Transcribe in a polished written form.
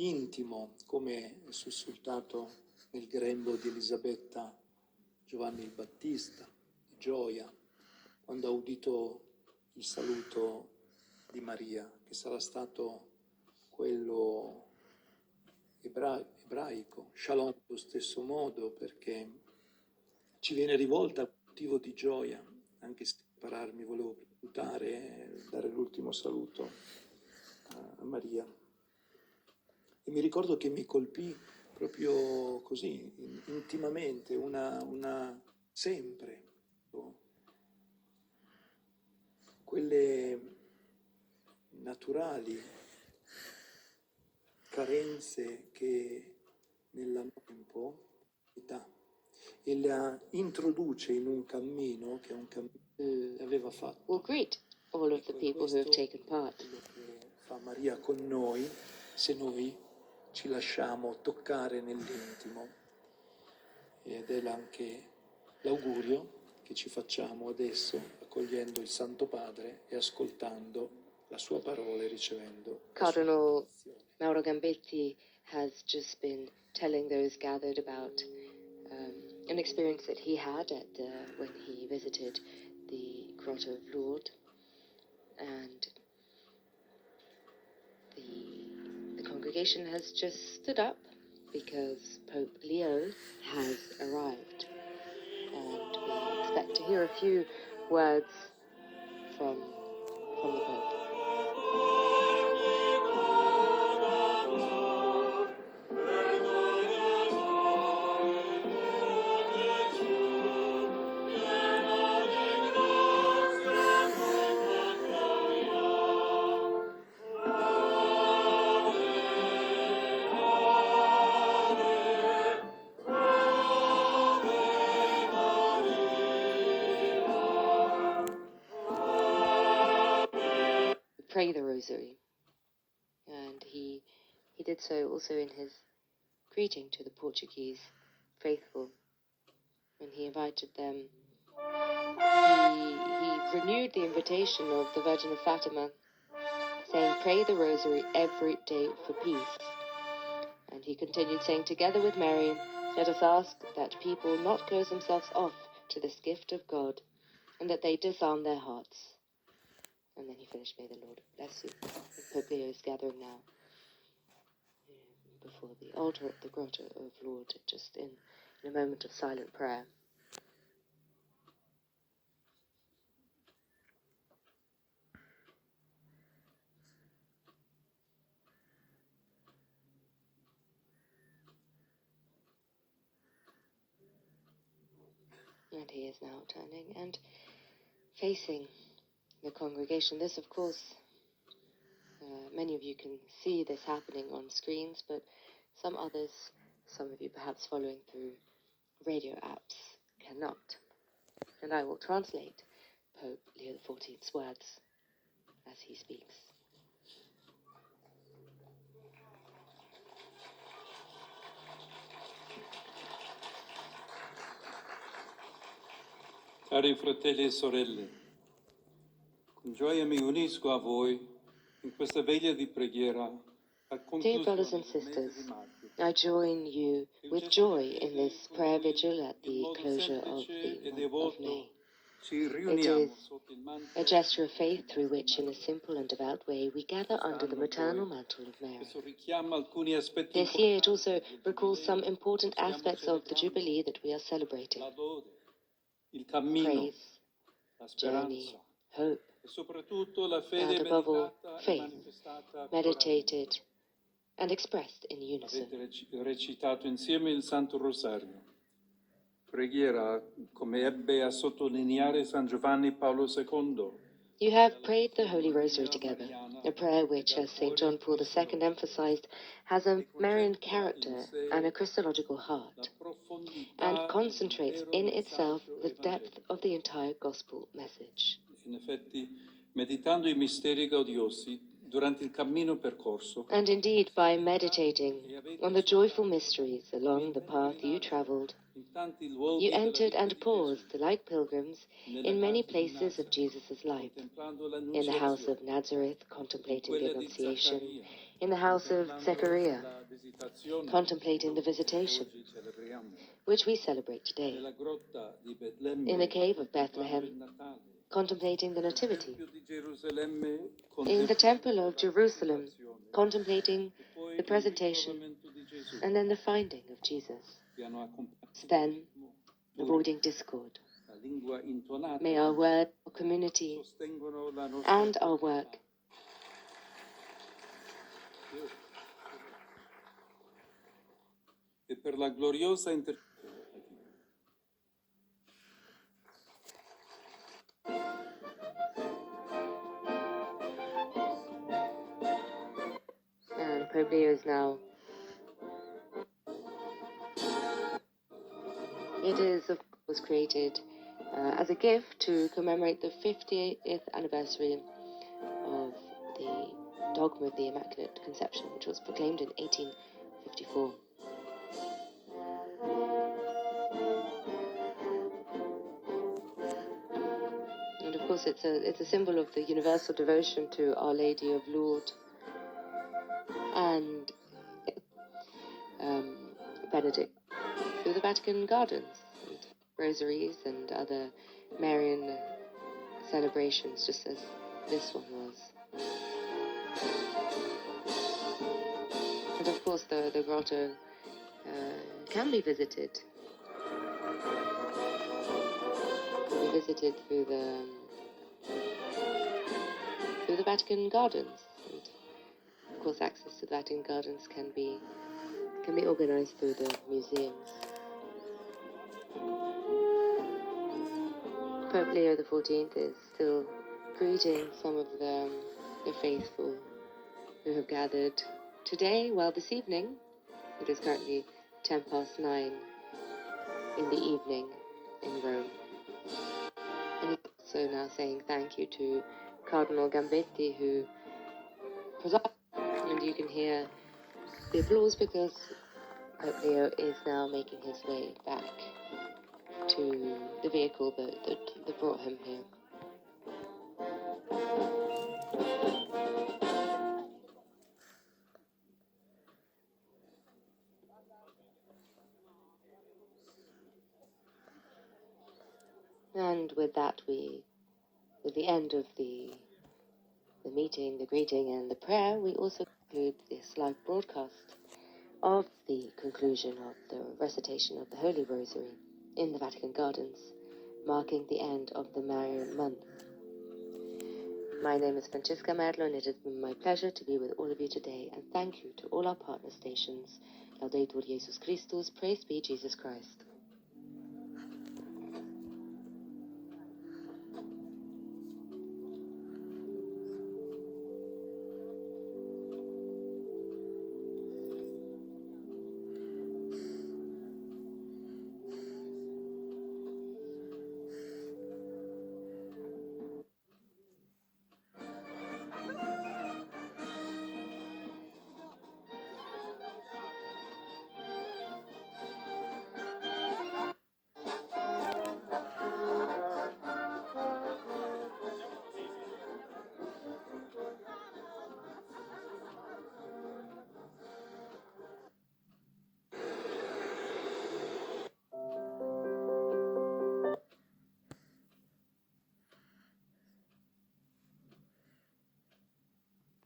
intimo, come è sussultato nel grembo di Elisabetta Giovanni il Battista, di gioia, quando ha udito il saluto di Maria, che sarà stato quello ebraico, Shalom allo stesso modo, perché ci viene rivolta a motivo di gioia. Anche se pararmi volevo salutare e dare l'ultimo saluto a Maria. E mi ricordo che mi colpì proprio così, intimamente, una sempre, quelle naturali carenze che nell'amore e la introduce in un cammino che è un cammino che aveva fatto. Will greet all of the people who have taken part. Quello che fa Maria con noi, se noi ci lasciamo toccare nell'intimo, ed è anche l'augurio che ci facciamo adesso, accogliendo il Santo Padre e ascoltando la sua parola e ricevendo Cardinal Mauro Gambetti has just been telling those gathered about an experience that he had when he visited the Grotto of Lourdes, and the congregation has just stood up because Pope Leo has arrived, and we expect to hear a few words from the Pope. Pray the Rosary, and he did so also in his greeting to the Portuguese faithful. When he invited them, he renewed the invitation of the Virgin of Fatima, saying, "Pray the Rosary every day for peace." And he continued saying, "Together with Mary, let us ask that people not close themselves off to this gift of God, and that they disarm their hearts." And then he finished, "May the Lord bless you." And Pope Leo is gathering now before the altar at the Grotto of Lourdes, just in a moment of silent prayer. And he is now turning and facing the congregation. This, of course, many of you can see this happening on screens, but some others, some of you perhaps following through radio apps, cannot. And I will translate Pope Leo XIV's words as he speaks. Cari fratelli e sorelle, con gioia mi unisco a voi in questa veglia di preghiera a Dear brothers and conclusione del mese sisters, di maggio. I join you with joy in this prayer vigil at the closure of the month of May. Ci It riuniamo is sotto il manto a gesture of faith through which, in a simple and devout way, we gather under the maternal mantle of Mary. Questo richiama alcuni aspetti This year it importanti also del recalls some Giubileo important che stiamo aspects of the celebrando. Jubilee that we are celebrating: La lode, il cammino, praise, la journey, speranza hope, e soprattutto la fede and above all, meditata e faith, manifestata meditated and expressed in unison. Avete recitato insieme il Santo Rosario, preghiera come ebbe a sottolineare San Giovanni Paolo II. You have prayed the Holy Rosary together, a prayer which, as St. John Paul II emphasized, has a Marian character and a Christological heart, and concentrates in itself the depth of the entire Gospel message. In effetti, meditando i misteri gaudiosi durante il cammino percorso, And indeed, by meditating on the joyful mysteries along the path you traveled, in tanti luoghi you della entered vita and di Gesù, paused like pilgrims in many places of Jesus' life, contemplando in the house l'Annunciazione, of Nazareth, contemplating the Annunciation, in the house of Zechariah, contemplating the visitation, which we celebrate today, in the cave of Bethlehem, contemplating the Nativity, in the Temple of Jerusalem, contemplating the presentation, and then the finding of Jesus. Then, avoiding discord. May our word, our community, and our work e per la gloriosa and Pope Leo is now. Was created as a gift to commemorate the 50th anniversary of the dogma of the Immaculate Conception, which was proclaimed in 1854. And of course, it's a symbol of the universal devotion to Our Lady of Lourdes and Benedict through the Vatican Gardens, and rosaries and other Marian celebrations, just as this one was. And of course, the grotto can be visited. Through the Vatican Gardens, and of course, access to the Vatican Gardens can be organized through the museums. Pope Leo XIV is still greeting some of the faithful who have gathered today. Well, this evening, it is currently 9:10 in the evening in Rome. And he's also now saying thank you to Cardinal Gambetti, who presided, and you can hear the applause because Pope Leo is now making his way back to the vehicle that brought him here. And with that, with the end of the meeting, the greeting, and the prayer, we also conclude this live broadcast of the conclusion of the recitation of the Holy Rosary in the Vatican Gardens, marking the end of the Marian month. My name is Francesca Merlo, and it has been my pleasure to be with all of you today, and thank you to all our partner stations. Laudetur Jesus Christus, praise be Jesus Christ.